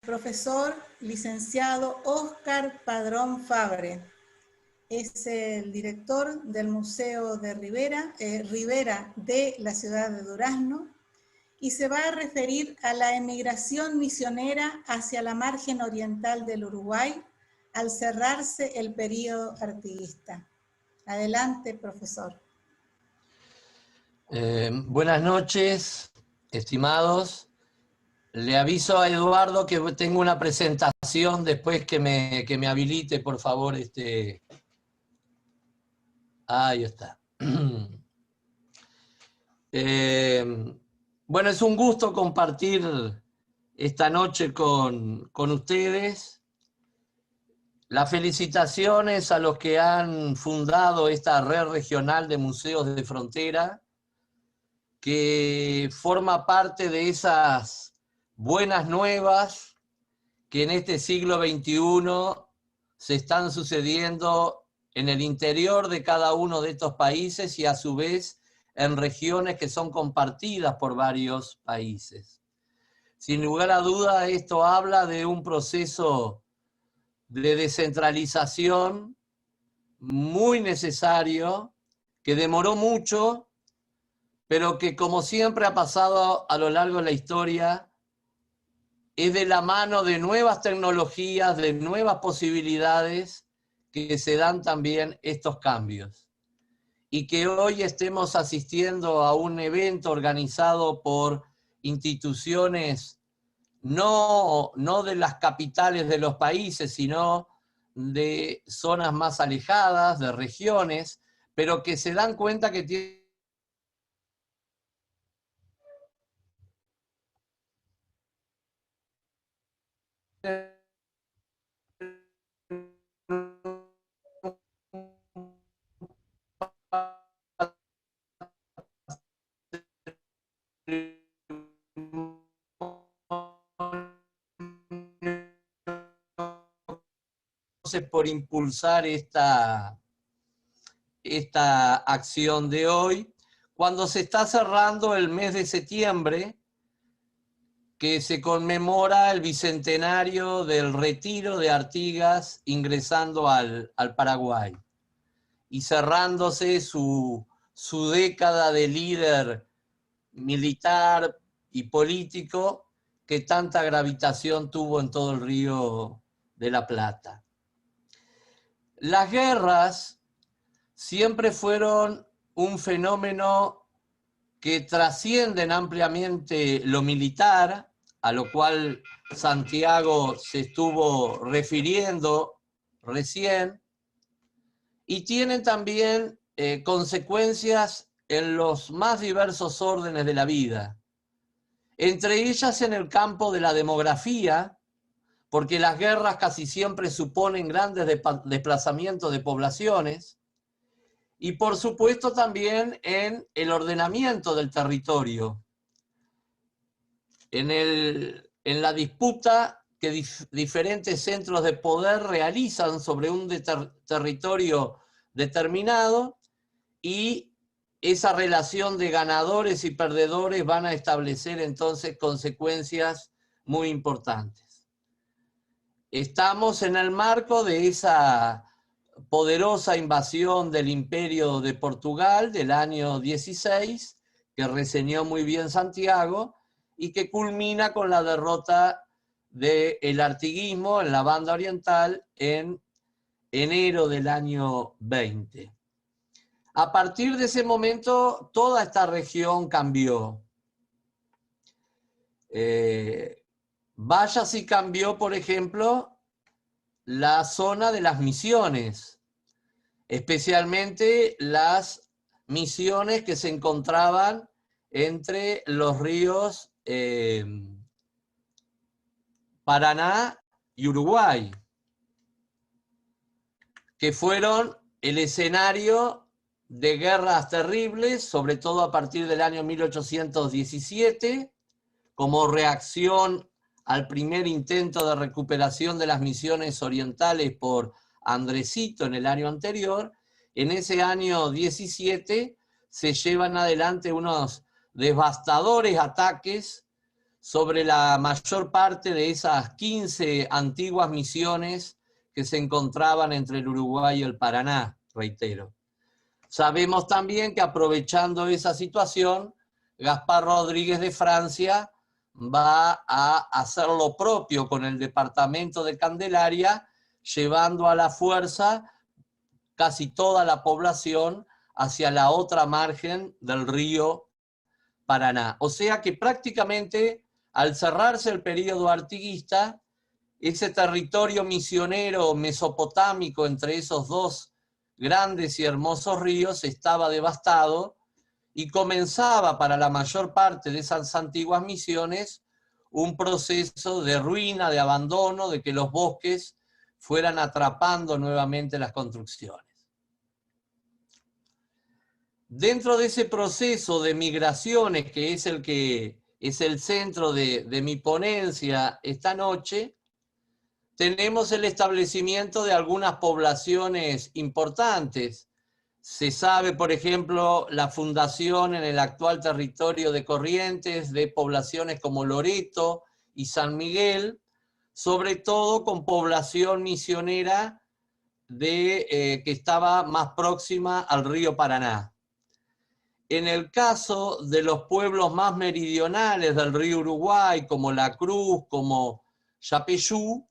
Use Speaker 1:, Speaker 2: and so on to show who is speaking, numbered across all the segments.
Speaker 1: profesor licenciado Óscar Padrón Fabre. Es el director del Museo de Rivera de la ciudad de Durazno, y se va a referir a la emigración misionera hacia la margen oriental del Uruguay al cerrarse el período artiguista. Adelante, profesor.
Speaker 2: Buenas noches, estimados. Le aviso a Eduardo que tengo una presentación después que me habilite, por favor. Ahí está. Bueno, es un gusto compartir esta noche con ustedes. Las felicitaciones a los que han fundado esta red regional de museos de frontera, que forma parte de esas buenas nuevas que en este siglo XXI se están sucediendo en el interior de cada uno de estos países y a su vez en regiones que son compartidas por varios países. Sin lugar a duda, esto habla de un proceso de descentralización muy necesario, que demoró mucho, pero que, como siempre ha pasado a lo largo de la historia, es de la mano de nuevas tecnologías, de nuevas posibilidades, que se dan también estos cambios. Y que hoy estemos asistiendo a un evento organizado por instituciones no de las capitales de los países, sino de zonas más alejadas, de regiones, pero que se dan cuenta que tienen por impulsar esta acción de hoy, cuando se está cerrando el mes de septiembre, que se conmemora el bicentenario del retiro de Artigas ingresando al Paraguay, y cerrándose su década de líder militar y político que tanta gravitación tuvo en todo el Río de la Plata. Las guerras siempre fueron un fenómeno que trascienden ampliamente lo militar, a lo cual Santiago se estuvo refiriendo recién, y tienen también consecuencias en los más diversos órdenes de la vida, entre ellas en el campo de la demografía, porque las guerras casi siempre suponen grandes desplazamientos de poblaciones, y por supuesto también en el ordenamiento del territorio, en la disputa que diferentes centros de poder realizan sobre un territorio determinado, y esa relación de ganadores y perdedores van a establecer entonces consecuencias muy importantes. Estamos en el marco de esa poderosa invasión del Imperio de Portugal del año 16, que reseñó muy bien Santiago, y que culmina con la derrota del artiguismo en la banda oriental en enero del año 20. A partir de ese momento, toda esta región cambió. Vaya si cambió, por ejemplo, la zona de las misiones, especialmente las misiones que se encontraban entre los ríos Paraná y Uruguay, que fueron el escenario de guerras terribles, sobre todo a partir del año 1817, como reacción al primer intento de recuperación de las misiones orientales por Andresito en el año anterior. En ese año 17 se llevan adelante unos devastadores ataques sobre la mayor parte de esas 15 antiguas misiones que se encontraban entre el Uruguay y el Paraná, reitero. Sabemos también que aprovechando esa situación, Gaspar Rodríguez de Francia va a hacer lo propio con el departamento de Candelaria, llevando a la fuerza casi toda la población hacia la otra margen del río Paraná. O sea que prácticamente al cerrarse el período artiguista, ese territorio misionero mesopotámico entre esos dos grandes y hermosos ríos estaba devastado y comenzaba para la mayor parte de esas antiguas misiones un proceso de ruina, de abandono, de que los bosques fueran atrapando nuevamente las construcciones. Dentro de ese proceso de migraciones, que es el centro de mi ponencia esta noche, tenemos el establecimiento de algunas poblaciones importantes. Se sabe, por ejemplo, la fundación en el actual territorio de Corrientes de poblaciones como Loreto y San Miguel, sobre todo con población misionera que estaba más próxima al río Paraná. En el caso de los pueblos más meridionales del río Uruguay, como La Cruz, como Yapeyú,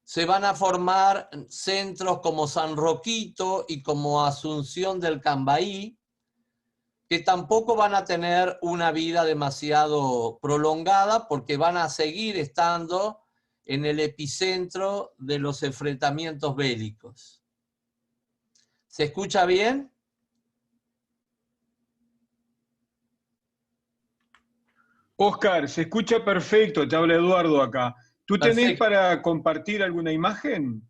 Speaker 2: se van a formar centros como San Roquito y como Asunción del Cambaí, que tampoco van a tener una vida demasiado prolongada porque van a seguir estando en el epicentro de los enfrentamientos bélicos. ¿Se escucha bien?
Speaker 3: Oscar, se escucha perfecto, te habla Eduardo acá. ¿Tú tenés
Speaker 2: Perfecto.
Speaker 3: para compartir alguna imagen?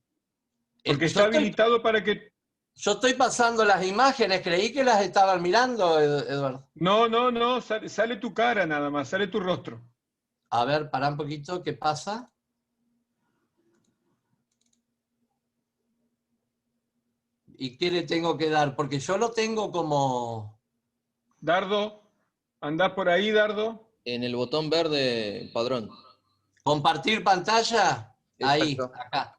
Speaker 3: Porque está habilitado para que...
Speaker 2: Yo estoy pasando las imágenes, creí que las estaban mirando, Eduardo.
Speaker 3: No, sale tu cara nada más, sale tu rostro.
Speaker 2: A ver, pará un poquito, ¿qué pasa? ¿Y qué le tengo que dar? Porque yo lo tengo como...
Speaker 3: Dardo, ¿andás por ahí, Dardo?
Speaker 4: En el botón verde, padrón.
Speaker 2: ¿Compartir pantalla? Ahí,
Speaker 4: Exacto.
Speaker 2: acá.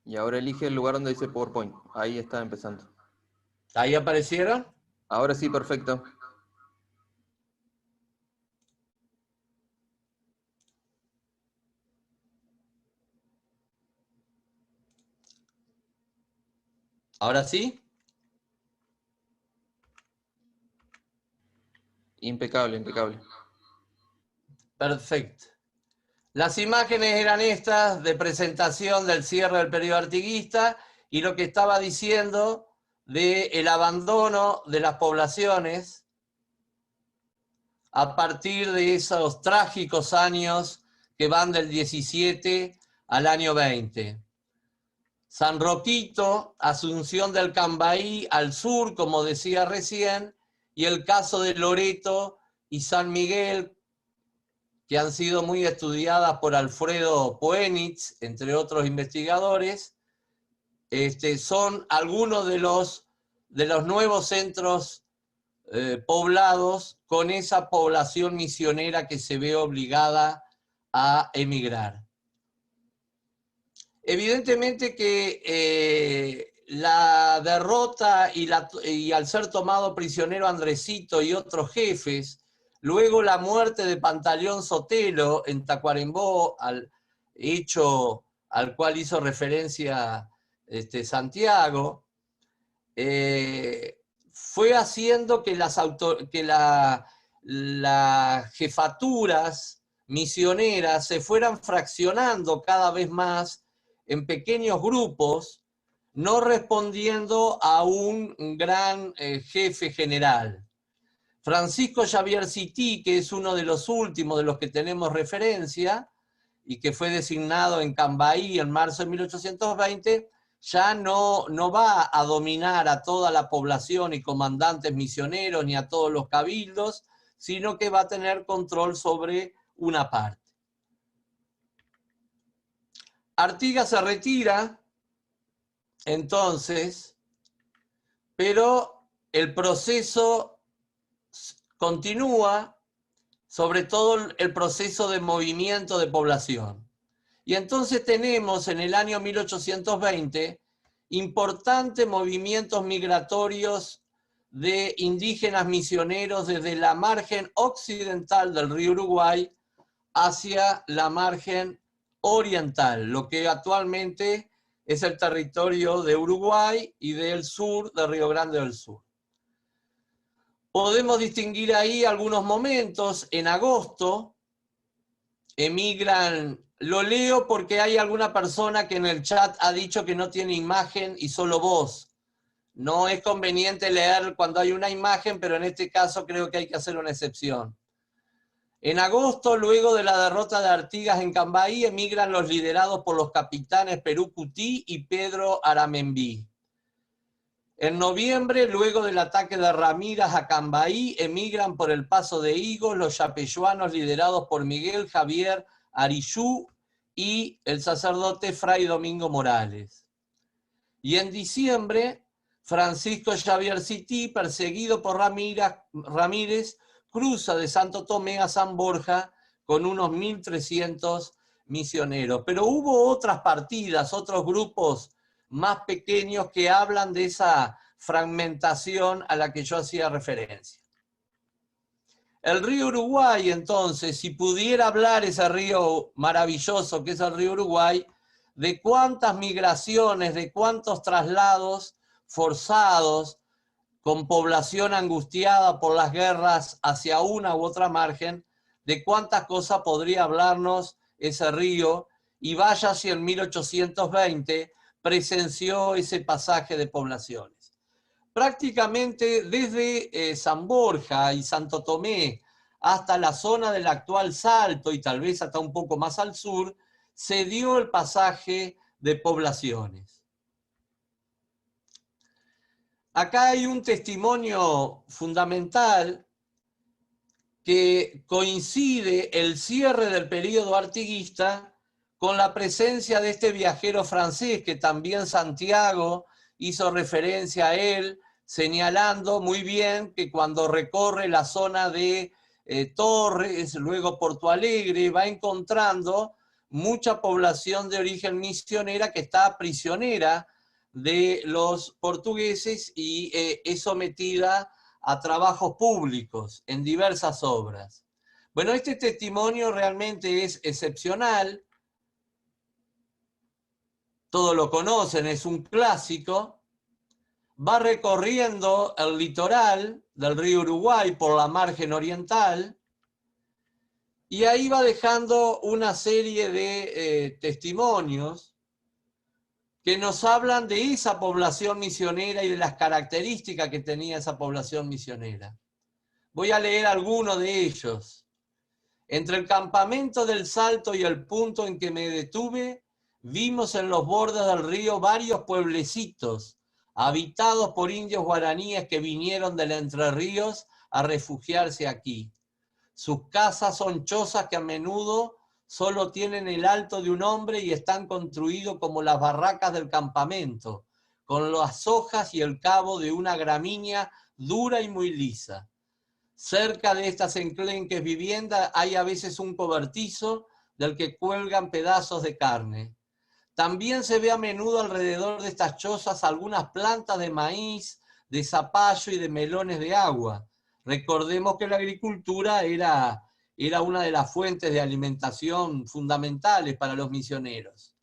Speaker 4: Y ahora elige el lugar donde dice PowerPoint. Ahí está empezando.
Speaker 2: ¿Ahí aparecieron?
Speaker 4: Ahora sí, perfecto.
Speaker 2: ¿Ahora sí?
Speaker 4: Impecable, impecable.
Speaker 2: Perfecto. Las imágenes eran estas de presentación del cierre del periodo artiguista y lo que estaba diciendo del abandono de las poblaciones a partir de esos trágicos años que van del 17 al año 20. San Roquito, Asunción del Cambaí al sur, como decía recién, y el caso de Loreto y San Miguel, que han sido muy estudiadas por Alfredo Poenitz, entre otros investigadores, son algunos de los nuevos centros poblados con esa población misionera que se ve obligada a emigrar. Evidentemente que la derrota y al ser tomado prisionero Andresito y otros jefes, luego la muerte de Pantaleón Sotelo en Tacuarembó, al hecho al cual hizo referencia Santiago, fue haciendo que las jefaturas misioneras se fueran fraccionando cada vez más en pequeños grupos, no respondiendo a un gran jefe general. Francisco Xavier Cití, que es uno de los últimos de los que tenemos referencia, y que fue designado en Cambaí en marzo de 1820, ya no va a dominar a toda la población y comandantes misioneros ni a todos los cabildos, sino que va a tener control sobre una parte. Artigas se retira, entonces, pero el proceso continúa, sobre todo el proceso de movimiento de población. Y entonces tenemos en el año 1820 importantes movimientos migratorios de indígenas misioneros desde la margen occidental del río Uruguay hacia la margen oriental, lo que actualmente es el territorio de Uruguay y del sur de Río Grande del Sur. Podemos distinguir ahí algunos momentos. En agosto emigran, lo leo porque hay alguna persona que en el chat ha dicho que no tiene imagen y solo voz. No es conveniente leer cuando hay una imagen, pero en este caso creo que hay que hacer una excepción. En agosto, luego de la derrota de Artigas en Cambaí, emigran los liderados por los capitanes Perú Cutí y Pedro Aramembí. En noviembre, luego del ataque de Ramírez a Cambaí, emigran por el Paso de Higos los yapeyuanos liderados por Miguel Javier Arillú y el sacerdote Fray Domingo Morales. Y en diciembre, Francisco Xavier Cití, perseguido por Ramírez, cruza de Santo Tomé a San Borja con unos 1.300 misioneros. Pero hubo otras partidas, otros grupos más pequeños que hablan de esa fragmentación a la que yo hacía referencia. El río Uruguay, entonces, si pudiera hablar ese río maravilloso que es el río Uruguay, de cuántas migraciones, de cuántos traslados forzados, con población angustiada por las guerras hacia una u otra margen, de cuántas cosas podría hablarnos ese río, y vaya si en 1820 presenció ese pasaje de poblaciones. Prácticamente desde San Borja y Santo Tomé hasta la zona del actual Salto y tal vez hasta un poco más al sur, se dio el pasaje de poblaciones. Acá hay un testimonio fundamental que coincide el cierre del período artiguista con la presencia de este viajero francés, que también Santiago hizo referencia a él, señalando muy bien que cuando recorre la zona de Torres, luego Porto Alegre, va encontrando mucha población de origen misionera que está prisionera de los portugueses y es sometida a trabajos públicos en diversas obras. Bueno, este testimonio realmente es excepcional. Todos lo conocen, es un clásico. Va recorriendo el litoral del río Uruguay por la margen oriental y ahí va dejando una serie de testimonios que nos hablan de esa población misionera y de las características que tenía esa población misionera. Voy a leer algunos de ellos. Entre el campamento del Salto y el punto en que me detuve, vimos en los bordes del río varios pueblecitos, habitados por indios guaraníes que vinieron del Entre Ríos a refugiarse aquí. Sus casas son chozas que a menudo solo tienen el alto de un hombre y están construidos como las barracas del campamento, con las hojas y el cabo de una gramínea dura y muy lisa. Cerca de estas enclenques viviendas hay a veces un cobertizo del que cuelgan pedazos de carne. También se ve a menudo alrededor de estas chozas algunas plantas de maíz, de zapallo y de melones de agua. Recordemos que la agricultura era una de las fuentes de alimentación fundamentales para los misioneros.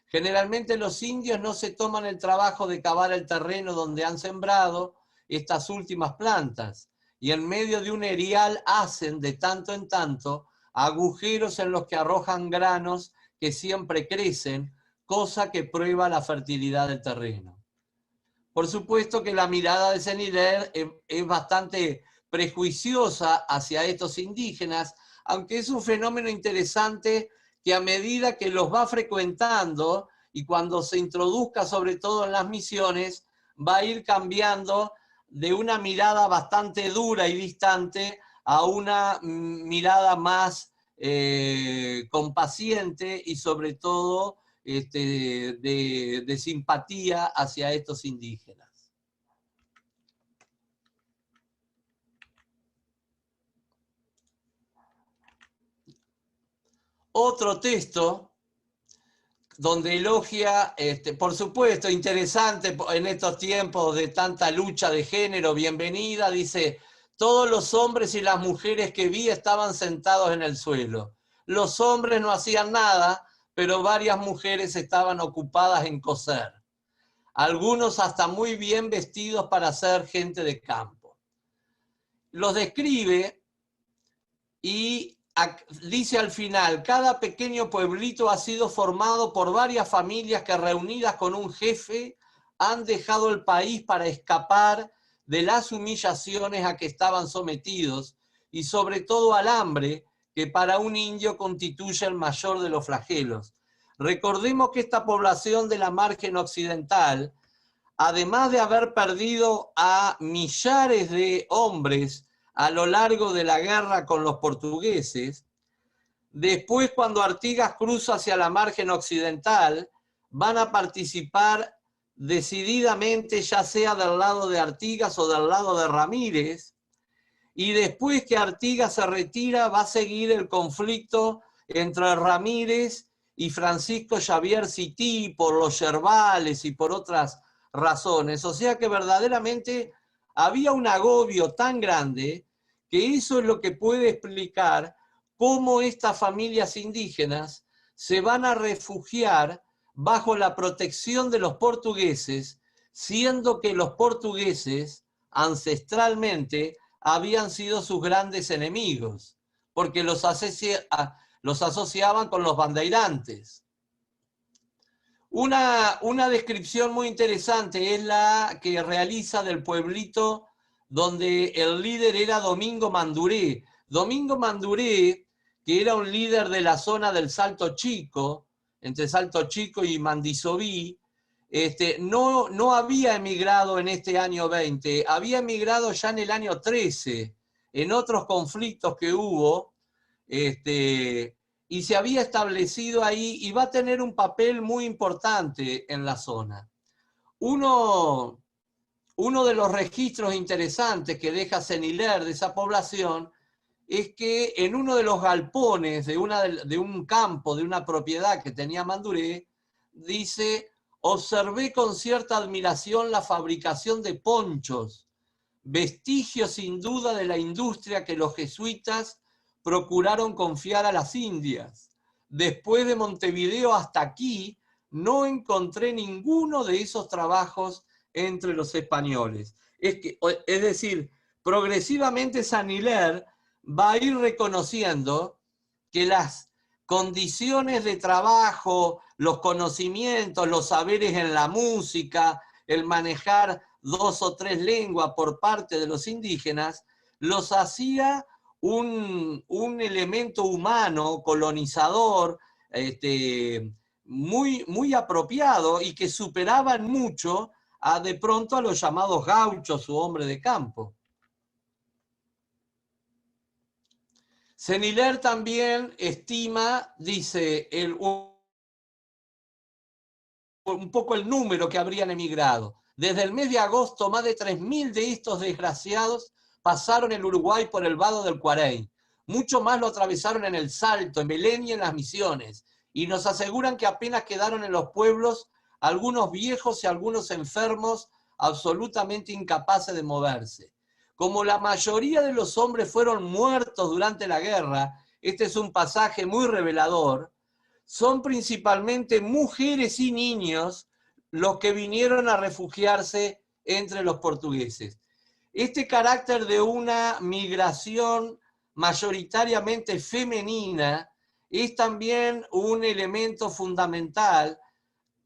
Speaker 2: Generalmente los indios no se toman el trabajo de cavar el terreno donde han sembrado estas últimas plantas, y en medio de un erial hacen de tanto en tanto agujeros en los que arrojan granos que siempre crecen, cosa que prueba la fertilidad del terreno. Por supuesto que la mirada de Senider es bastante prejuiciosa hacia estos indígenas, aunque es un fenómeno interesante que a medida que los va frecuentando y cuando se introduzca sobre todo en las misiones, va a ir cambiando de una mirada bastante dura y distante a una mirada más compaciente y sobre todo de simpatía hacia estos indígenas. otro texto donde elogia, por supuesto, interesante en estos tiempos de tanta lucha de género, bienvenida, dice: todos los hombres y las mujeres que vi estaban sentados en el suelo. Los hombres no hacían nada, pero varias mujeres estaban ocupadas en coser. Algunos hasta muy bien vestidos para ser gente de campo. Los describe y dice al final: cada pequeño pueblito ha sido formado por varias familias que, reunidas con un jefe, han dejado el país para escapar de las humillaciones a que estaban sometidos y sobre todo al hambre, que para un indio constituye el mayor de los flagelos. Recordemos que esta población de la margen occidental, además de haber perdido a millares de hombres a lo largo de la guerra con los portugueses, después, cuando Artigas cruza hacia la margen occidental, van a participar decididamente, ya sea del lado de Artigas o del lado de Ramírez, y después que Artigas se retira, va a seguir el conflicto entre Ramírez y Francisco Xavier Cití por los yerbales y por otras razones. O sea que verdaderamente había un agobio tan grande que eso es lo que puede explicar cómo estas familias indígenas se van a refugiar bajo la protección de los portugueses, siendo que los portugueses ancestralmente habían sido sus grandes enemigos, porque los asociaban con los bandeirantes. Una descripción muy interesante es la que realiza del pueblito donde el líder era Domingo Manduré. Domingo Manduré, que era un líder de la zona del Salto Chico, entre Salto Chico y Mandisoví, no había emigrado en este año 20, había emigrado ya en el año 13, en otros conflictos que hubo, y se había establecido ahí y va a tener un papel muy importante en la zona. Uno de los registros interesantes que deja Seniler de esa población es que en uno de los galpones de un campo, de una propiedad que tenía Manduré, dice: observé con cierta admiración la fabricación de ponchos, vestigio sin duda de la industria que los jesuitas procuraron confiar a las Indias. Después de Montevideo hasta aquí, no encontré ninguno de esos trabajos entre los españoles. Es decir, progresivamente Seniler va a ir reconociendo que las condiciones de trabajo, los conocimientos, los saberes en la música, el manejar 2 o 3 lenguas por parte de los indígenas, los hacía un elemento humano, colonizador, muy, muy apropiado, y que superaban mucho de pronto a los llamados gauchos u hombres de campo. Seniler también estima, dice, un poco el número que habrían emigrado. Desde el mes de agosto, más de 3.000 de estos desgraciados pasaron el Uruguay por el vado del Cuarey. Mucho más lo atravesaron en el Salto, en Belén y en las Misiones. Y nos aseguran que apenas quedaron en los pueblos algunos viejos y algunos enfermos absolutamente incapaces de moverse. Como la mayoría de los hombres fueron muertos durante la guerra, este es un pasaje muy revelador, son principalmente mujeres y niños los que vinieron a refugiarse entre los portugueses. Este carácter de una migración mayoritariamente femenina es también un elemento fundamental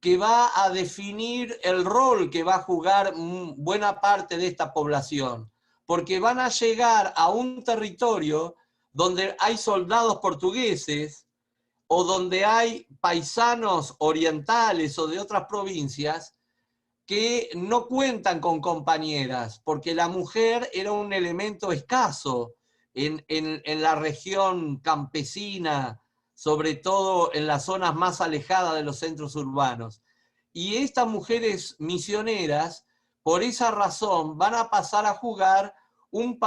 Speaker 2: que va a definir el rol que va a jugar buena parte de esta población, porque van a llegar a un territorio donde hay soldados portugueses o donde hay paisanos orientales o de otras provincias que no cuentan con compañeras, porque la mujer era un elemento escaso en la región campesina, sobre todo en las zonas más alejadas de los centros urbanos. Y estas mujeres misioneras, por esa razón, van a pasar a jugar un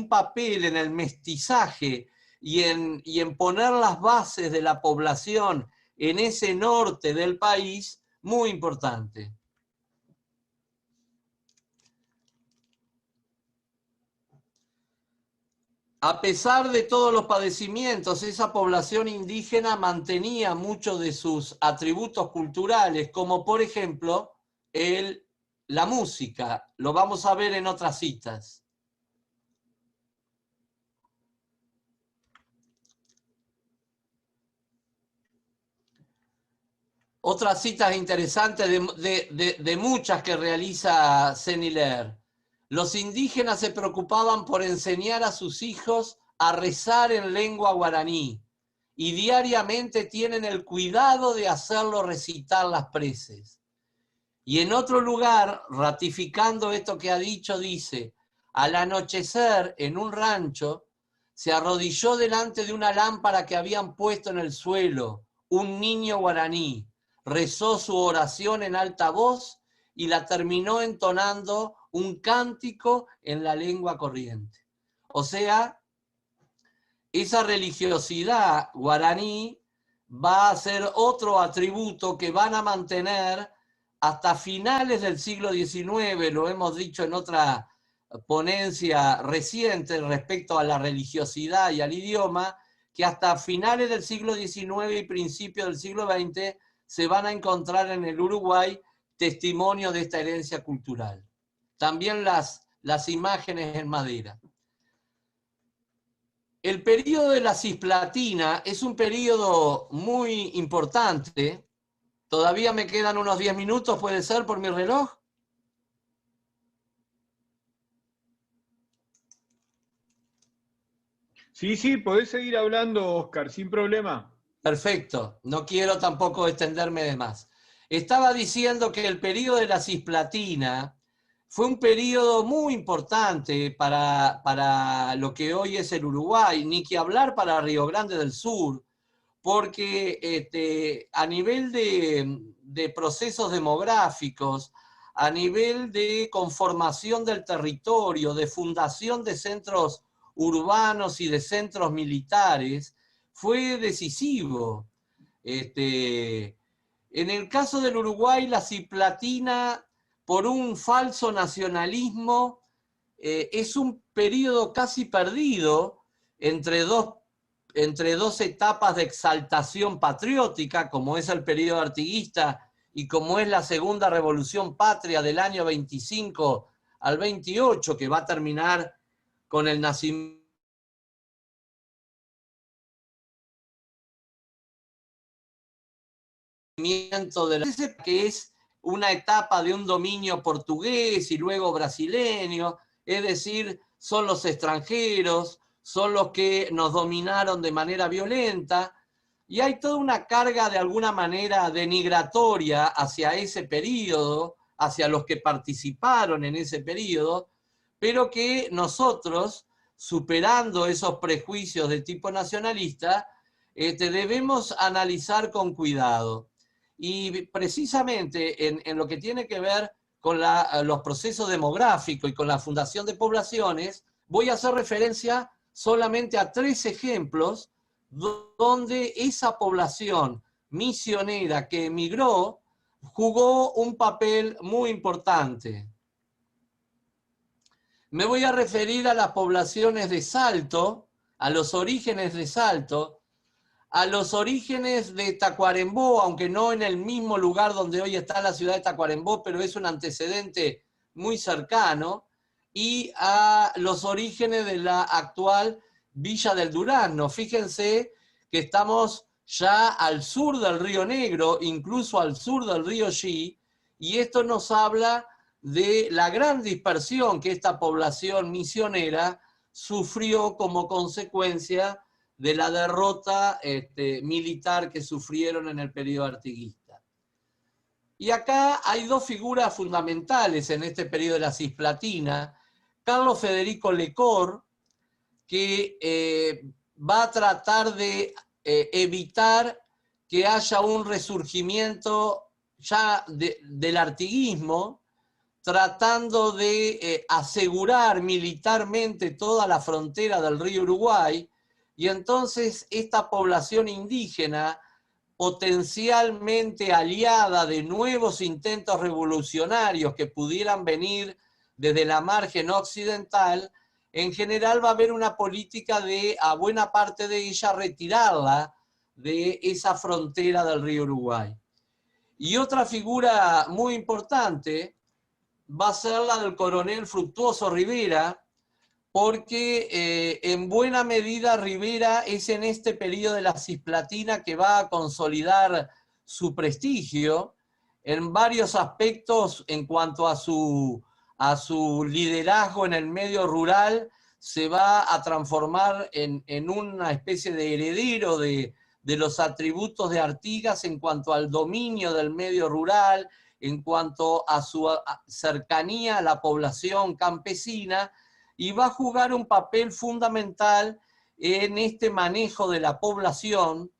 Speaker 2: papel en el mestizaje y en poner las bases de la población en ese norte del país, muy importante. A pesar de todos los padecimientos, esa población indígena mantenía muchos de sus atributos culturales, como por ejemplo la música. Lo vamos a ver en otras citas. Otras citas interesantes de muchas que realiza Saint-Hilaire. Los indígenas se preocupaban por enseñar a sus hijos a rezar en lengua guaraní y diariamente tienen el cuidado de hacerlo recitar las preces. Y en otro lugar, ratificando esto que ha dicho, dice: al anochecer en un rancho se arrodilló delante de una lámpara que habían puesto en el suelo un niño guaraní, rezó su oración en alta voz y la terminó entonando un cántico en la lengua corriente. O sea, esa religiosidad guaraní va a ser otro atributo que van a mantener hasta finales del siglo XIX, lo hemos dicho en otra ponencia reciente respecto a la religiosidad y al idioma, que hasta finales del siglo XIX y principios del siglo XX se van a encontrar en el Uruguay testimonio de esta herencia cultural. También las imágenes en madera. El periodo de la Cisplatina es un periodo muy importante. Todavía me quedan unos 10 minutos, ¿puede ser por mi reloj?
Speaker 3: Sí, sí, podés seguir hablando, Óscar, sin problema.
Speaker 2: Perfecto, no quiero tampoco extenderme de más. Estaba diciendo que el periodo de la Cisplatina fue un periodo muy importante para lo que hoy es el Uruguay, ni que hablar para Río Grande del Sur, porque a nivel de procesos demográficos, a nivel de conformación del territorio, de fundación de centros urbanos y de centros militares, fue decisivo. En el caso del Uruguay, la Cisplatina, por un falso nacionalismo, es un periodo casi perdido entre dos etapas de exaltación patriótica, como es el periodo artiguista y como es la segunda revolución patria del año 25 al 28, que va a terminar con el nacimiento de la, que es una etapa de un dominio portugués y luego brasileño, es decir, son los extranjeros, son los que nos dominaron de manera violenta, y hay toda una carga de alguna manera denigratoria hacia ese periodo, hacia los que participaron en ese periodo, pero que nosotros, superando esos prejuicios de tipo nacionalista, debemos analizar con cuidado. Y precisamente en lo que tiene que ver con los procesos demográficos y con la fundación de poblaciones, voy a hacer referencia solamente a 3 ejemplos donde esa población misionera que emigró jugó un papel muy importante. Me voy a referir a las poblaciones de Salto, a los orígenes de Salto, a los orígenes de Tacuarembó, aunque no en el mismo lugar donde hoy está la ciudad de Tacuarembó, pero es un antecedente muy cercano, y a los orígenes de la actual Villa del Durazno. Fíjense que estamos ya al sur del Río Negro, incluso al sur del Río Xi, y esto nos habla de la gran dispersión que esta población misionera sufrió como consecuencia de la derrota militar que sufrieron en el periodo artiguista. Y acá hay 2 figuras fundamentales en este periodo de la Cisplatina. Carlos Federico Lecor, que va a tratar de evitar que haya un resurgimiento ya del artiguismo, tratando de asegurar militarmente toda la frontera del río Uruguay, y entonces esta población indígena, potencialmente aliada de nuevos intentos revolucionarios que pudieran venir desde la margen occidental, en general va a haber una política de, a buena parte de ella, retirarla de esa frontera del río Uruguay. Y otra figura muy importante va a ser la del coronel Fructuoso Rivera, porque en buena medida Rivera es en este periodo de la Cisplatina que va a consolidar su prestigio en varios aspectos en cuanto a su liderazgo en el medio rural. Se va a transformar en una especie de heredero de los atributos de Artigas en cuanto al dominio del medio rural, en cuanto a su cercanía a la población campesina, y va a jugar un papel fundamental en este manejo de la población,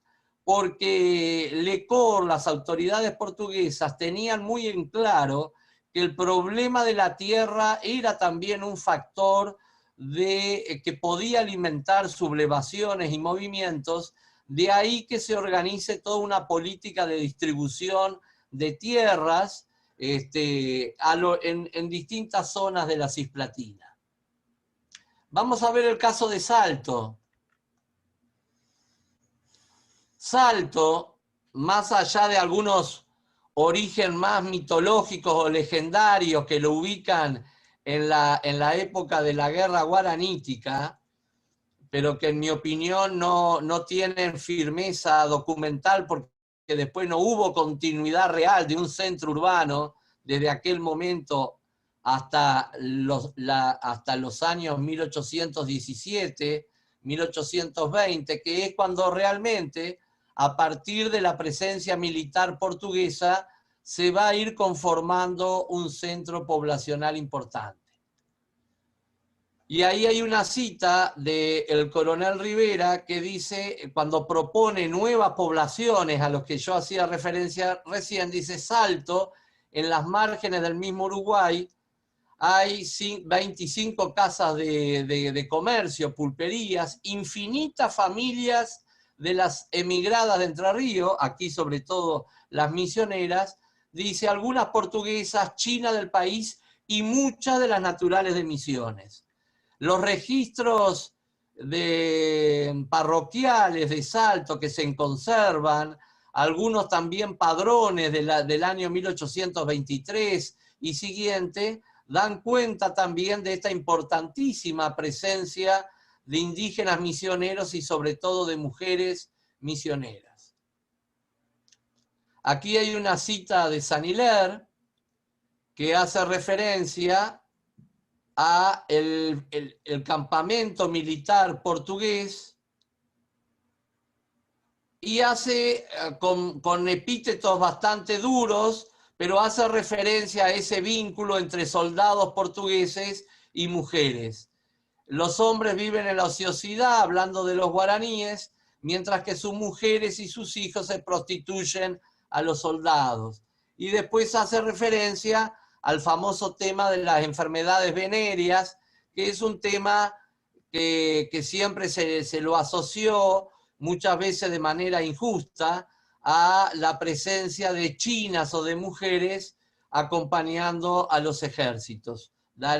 Speaker 2: porque Lecor, las autoridades portuguesas, tenían muy en claro que el problema de la tierra era también un factor que podía alimentar sublevaciones y movimientos. De ahí que se organice toda una política de distribución de tierras en distintas zonas de la Cisplatina. Vamos a ver el caso de Salto. Salto, más allá de algunos orígenes más mitológicos o legendarios que lo ubican en la época de la guerra guaranítica, pero que en mi opinión no tienen firmeza documental porque después no hubo continuidad real de un centro urbano desde aquel momento hasta los años 1817, 1820, que es cuando realmente, a partir de la presencia militar portuguesa, se va a ir conformando un centro poblacional importante. Y ahí hay una cita del coronel Rivera que dice, cuando propone nuevas poblaciones a los que yo hacía referencia recién, dice: Salto, en las márgenes del mismo Uruguay, hay 25 casas de comercio, pulperías, infinitas familias de las emigradas de Entre Ríos, aquí sobre todo las misioneras, dice, algunas portuguesas, chinas del país y muchas de las naturales de Misiones. Los registros parroquiales de Salto que se conservan, algunos también padrones del año 1823 y siguiente, dan cuenta también de esta importantísima presencia de indígenas misioneros y sobre todo de mujeres misioneras. Aquí hay una cita de San Hilaire que hace referencia a el campamento militar portugués y hace con epítetos bastante duros, pero hace referencia a ese vínculo entre soldados portugueses y mujeres. Los hombres viven en la ociosidad, hablando de los guaraníes, mientras que sus mujeres y sus hijos se prostituyen a los soldados. Y después hace referencia al famoso tema de las enfermedades venéreas, que es un tema que siempre se lo asoció, muchas veces de manera injusta, a la presencia de chinas o de mujeres acompañando a los ejércitos.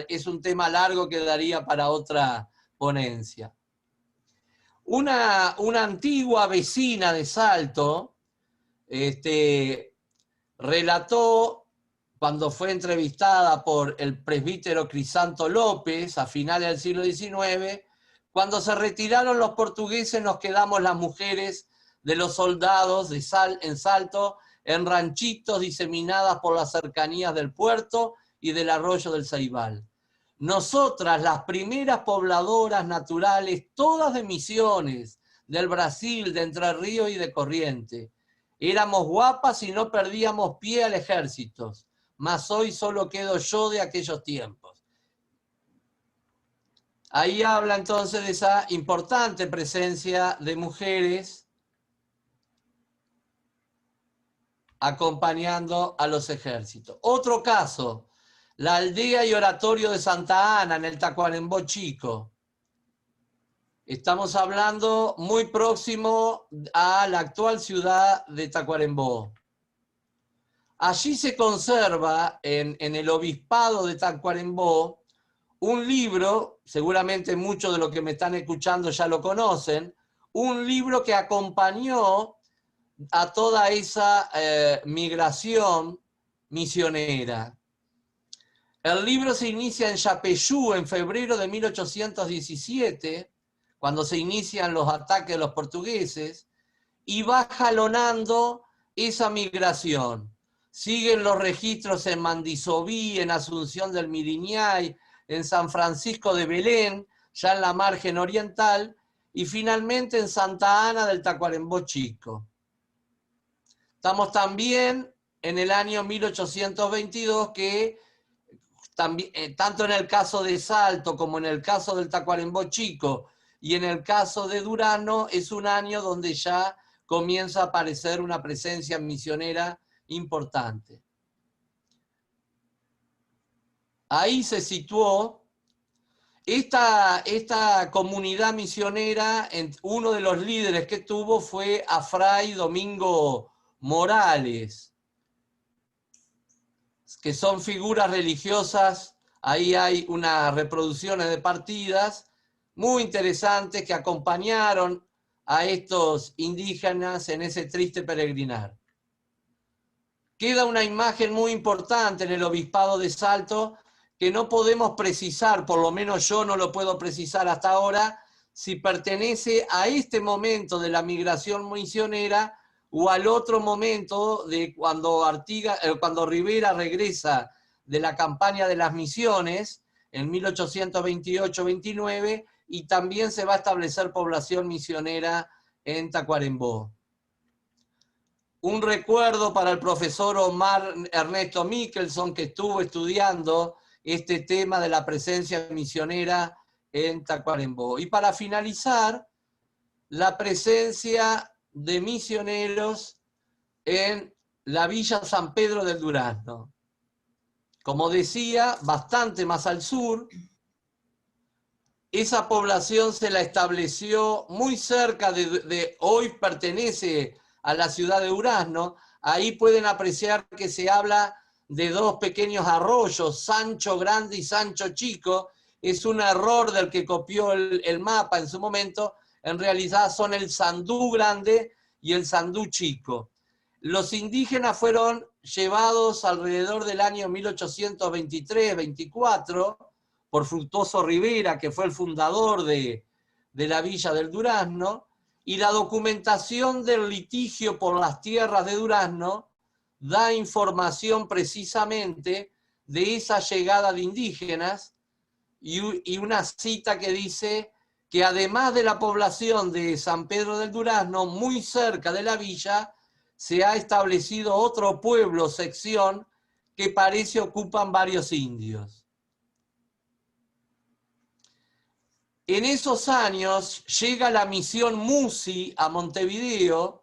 Speaker 2: Es un tema largo que daría para otra ponencia. Una antigua vecina de Salto relató, cuando fue entrevistada por el presbítero Crisanto López a finales del siglo XIX, cuando se retiraron los portugueses nos quedamos las mujeres de los soldados en Salto, en ranchitos diseminadas por las cercanías del puerto y del arroyo del Ceibal. Nosotras, las primeras pobladoras naturales, todas de Misiones, del Brasil, de Entre Ríos y de Corrientes, éramos guapas y no perdíamos pie al ejército, mas hoy solo quedo yo de aquellos tiempos. Ahí habla entonces de esa importante presencia de mujeres acompañando a los ejércitos. Otro caso, la aldea y oratorio de Santa Ana, en el Tacuarembó Chico. Estamos hablando muy próximo a la actual ciudad de Tacuarembó. Allí se conserva, en el obispado de Tacuarembó, un libro, seguramente muchos de los que me están escuchando ya lo conocen, un libro que acompañó a toda esa migración misionera. El libro se inicia en Yapeyú en febrero de 1817, cuando se inician los ataques de los portugueses, y va jalonando esa migración. Siguen los registros en Mandisoví, en Asunción del Miriñay, en San Francisco de Belén, ya en la margen oriental, y finalmente en Santa Ana del Tacuarembó Chico. Estamos también en el año 1822, que también, tanto en el caso de Salto como en el caso del Tacuarembó Chico y en el caso de Durazno, es un año donde ya comienza a aparecer una presencia misionera importante. Ahí se situó esta comunidad misionera. Uno de los líderes que tuvo fue a Fray Domingo Morales, que son figuras religiosas. Ahí hay unas reproducciones de partidas muy interesantes que acompañaron a estos indígenas en ese triste peregrinar. Queda una imagen muy importante en el obispado de Salto que no podemos precisar, por lo menos yo no lo puedo precisar hasta ahora, si pertenece a este momento de la migración misionera o al otro momento de cuando Rivera regresa de la campaña de las misiones en 1828-29, y también se va a establecer población misionera en Tacuarembó. Un recuerdo para el profesor Omar Ernesto Mickelson, que estuvo estudiando este tema de la presencia misionera en Tacuarembó. Y para finalizar, la presencia de misioneros en la Villa San Pedro del Durazno. Como decía, bastante más al sur. Esa población se la estableció muy cerca de hoy pertenece a la ciudad de Durazno. Ahí pueden apreciar que se habla de dos pequeños arroyos, Sancho Grande y Sancho Chico. Es un error del que copió el mapa en su momento. En realidad son el Sandú Grande y el Sandú Chico. Los indígenas fueron llevados alrededor del año 1823-24 por Fructuoso Rivera, que fue el fundador de la Villa del Durazno, y la documentación del litigio por las tierras de Durazno da información precisamente de esa llegada de indígenas, y una cita que dice que además de la población de San Pedro del Durazno, muy cerca de la villa, se ha establecido otro pueblo, sección, que parece ocupan varios indios. En esos años llega la misión Musi a Montevideo,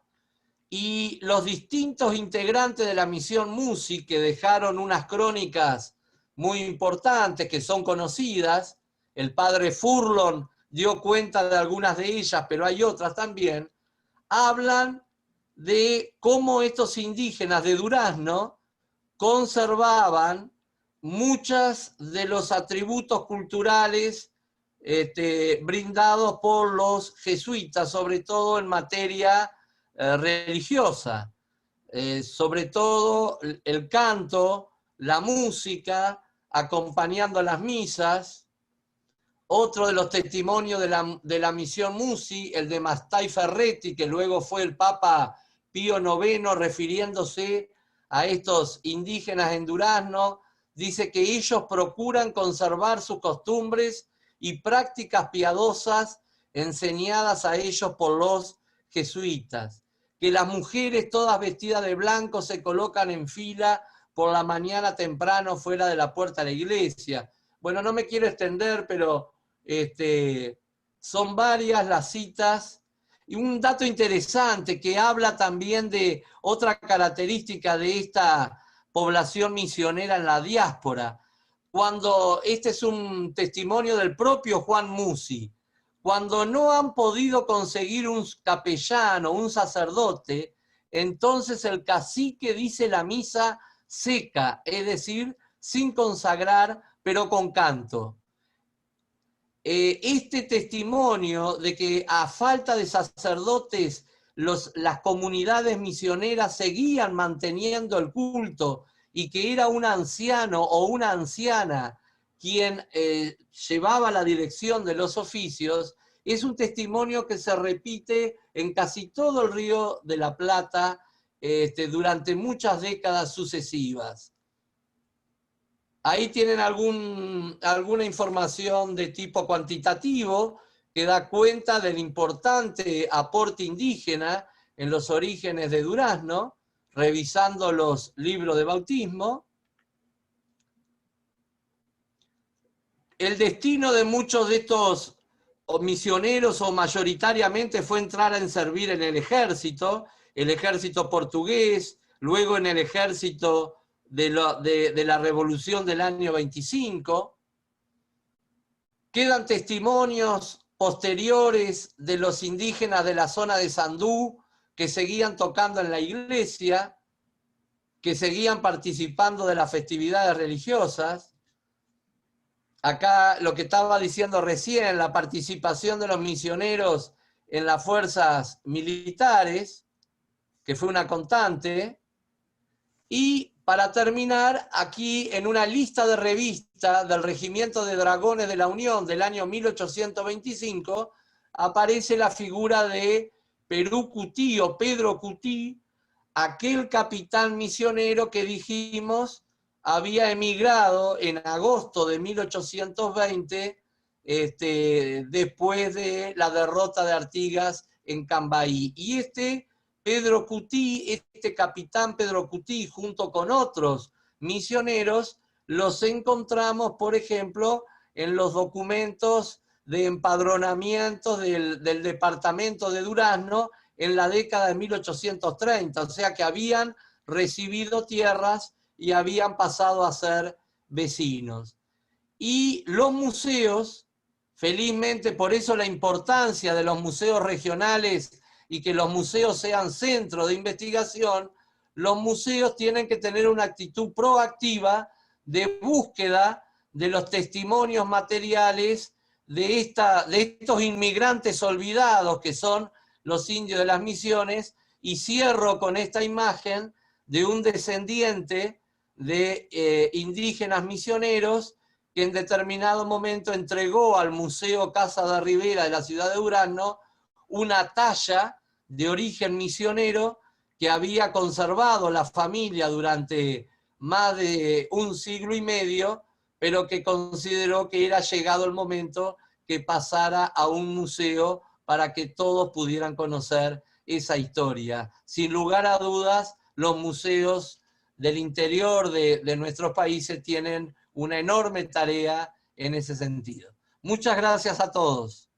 Speaker 2: y los distintos integrantes de la misión Musi, que dejaron unas crónicas muy importantes que son conocidas, el padre Furlon dio cuenta de algunas de ellas, pero hay otras también, hablan de cómo estos indígenas de Durazno conservaban muchos de los atributos culturales brindados por los jesuitas, sobre todo en materia religiosa, sobre todo el canto, la música, acompañando a las misas. Otro de los testimonios de la misión Musi, el de Mastay Ferretti, que luego fue el Papa Pío IX, refiriéndose a estos indígenas en Durazno, dice que ellos procuran conservar sus costumbres y prácticas piadosas enseñadas a ellos por los jesuitas, que las mujeres todas vestidas de blanco se colocan en fila por la mañana temprano fuera de la puerta de la iglesia. Bueno, no me quiero extender, pero son varias las citas. Y un dato interesante que habla también de otra característica de esta población misionera en la diáspora. Este es un testimonio del propio Juan Musi. Cuando no han podido conseguir un capellán o un sacerdote, entonces el cacique dice la misa seca, es decir, sin consagrar, pero con canto. Este testimonio de que a falta de sacerdotes las comunidades misioneras seguían manteniendo el culto y que era un anciano o una anciana quien llevaba la dirección de los oficios, es un testimonio que se repite en casi todo el Río de la Plata durante muchas décadas sucesivas. Ahí tienen alguna información de tipo cuantitativo que da cuenta del importante aporte indígena en los orígenes de Durazno, revisando los libros de bautismo. El destino de muchos de estos misioneros o mayoritariamente fue entrar a servir en el ejército portugués, luego en el ejército de la revolución del año 25. Quedan testimonios posteriores de los indígenas de la zona de Sandú que seguían tocando en la iglesia, que seguían participando de las festividades religiosas. Acá lo que estaba diciendo recién, la participación de los misioneros en las fuerzas militares, que fue una constante. Y para terminar, aquí en una lista de revista del Regimiento de Dragones de la Unión del año 1825, aparece la figura de Perú Cutí o Pedro Cutí, aquel capitán misionero que dijimos había emigrado en agosto de 1820, después de la derrota de Artigas en Cambaí. Y Pedro Cutí, este capitán Pedro Cutí, junto con otros misioneros, los encontramos, por ejemplo, en los documentos de empadronamiento del departamento de Durazno en la década de 1830, o sea que habían recibido tierras y habían pasado a ser vecinos. Y los museos, felizmente, por eso la importancia de los museos regionales y que los museos sean centro de investigación, los museos tienen que tener una actitud proactiva de búsqueda de los testimonios materiales de estos inmigrantes olvidados que son los indios de las misiones. Y cierro con esta imagen de un descendiente de indígenas misioneros que en determinado momento entregó al Museo Casa de Rivera de la ciudad de Durazno una talla de origen misionero que había conservado la familia durante más de un siglo y medio, pero que consideró que era llegado el momento que pasara a un museo para que todos pudieran conocer esa historia. Sin lugar a dudas, los museos del interior de nuestros países tienen una enorme tarea en ese sentido. Muchas gracias a todos.